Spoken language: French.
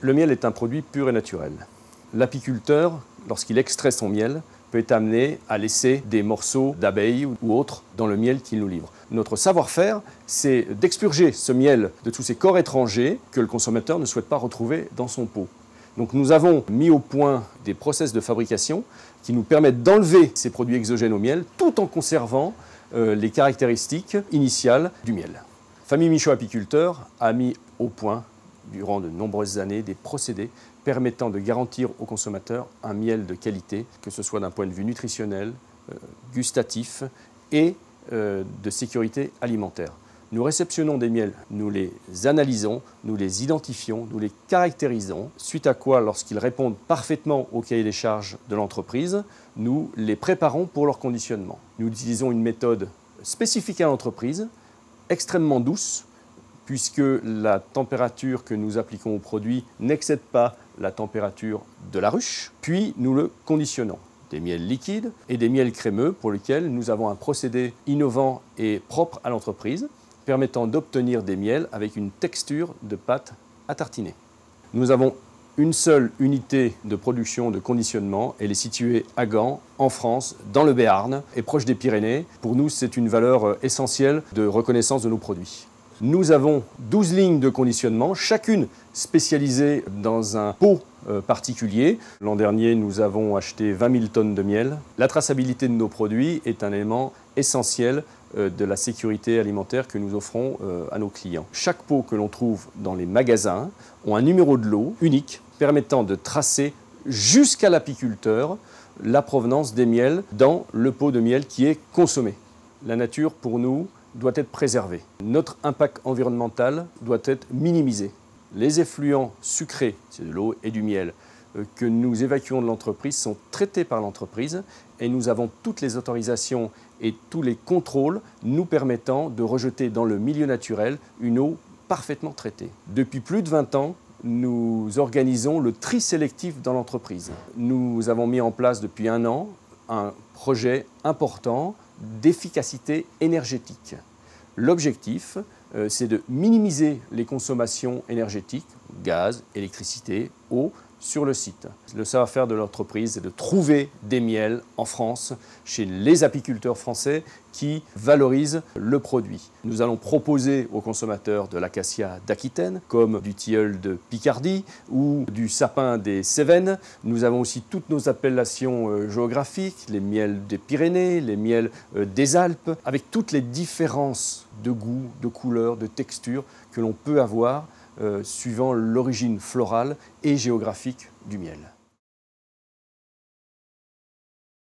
Le miel est un produit pur et naturel. L'apiculteur, lorsqu'il extrait son miel, peut être amené à laisser des morceaux d'abeilles ou autres dans le miel qu'il nous livre. Notre savoir-faire, c'est d'expurger ce miel de tous ces corps étrangers que le consommateur ne souhaite pas retrouver dans son pot. Donc nous avons mis au point des process de fabrication qui nous permettent d'enlever ces produits exogènes au miel tout en conservant les caractéristiques initiales du miel. Famille Michaud Apiculteur a mis au point durant de nombreuses années des procédés permettant de garantir aux consommateurs un miel de qualité, que ce soit d'un point de vue nutritionnel, gustatif et de sécurité alimentaire. Nous réceptionnons des miels, nous les analysons, nous les identifions, nous les caractérisons, suite à quoi, lorsqu'ils répondent parfaitement au cahier des charges de l'entreprise, nous les préparons pour leur conditionnement. Nous utilisons une méthode spécifique à l'entreprise, extrêmement douce, puisque la température que nous appliquons au produit n'excède pas la température de la ruche, puis nous le conditionnons. Des miels liquides et des miels crémeux pour lesquels nous avons un procédé innovant et propre à l'entreprise, permettant d'obtenir des miels avec une texture de pâte à tartiner. Nous avons une seule unité de production de conditionnement. Elle est située à Gand, en France, dans le Béarn et proche des Pyrénées. Pour nous, c'est une valeur essentielle de reconnaissance de nos produits. Nous avons 12 lignes de conditionnement, chacune spécialisée dans un pot particulier. L'an dernier, nous avons acheté 20 000 tonnes de miel. La traçabilité de nos produits est un élément essentiel de la sécurité alimentaire que nous offrons à nos clients. Chaque pot que l'on trouve dans les magasins ont un numéro de lot unique permettant de tracer jusqu'à l'apiculteur la provenance des miels dans le pot de miel qui est consommé. La nature, pour nous, doit être préservée. Notre impact environnemental doit être minimisé. Les effluents sucrés, c'est de l'eau et du miel, que nous évacuons de l'entreprise sont traités par l'entreprise et nous avons toutes les autorisations et tous les contrôles nous permettant de rejeter dans le milieu naturel une eau parfaitement traitée. Depuis plus de 20 ans, nous organisons le tri sélectif dans l'entreprise. Nous avons mis en place depuis 1 an un projet important d'efficacité énergétique. L'objectif, c'est de minimiser les consommations énergétiques, gaz, électricité, eau, sur le site. Le savoir-faire de l'entreprise est de trouver des miels en France, chez les apiculteurs français qui valorisent le produit. Nous allons proposer aux consommateurs de l'acacia d'Aquitaine, comme du tilleul de Picardie ou du sapin des Cévennes. Nous avons aussi toutes nos appellations géographiques, les miels des Pyrénées, les miels des Alpes, avec toutes les différences de goût, de couleur, de texture que l'on peut avoir suivant l'origine florale et géographique du miel.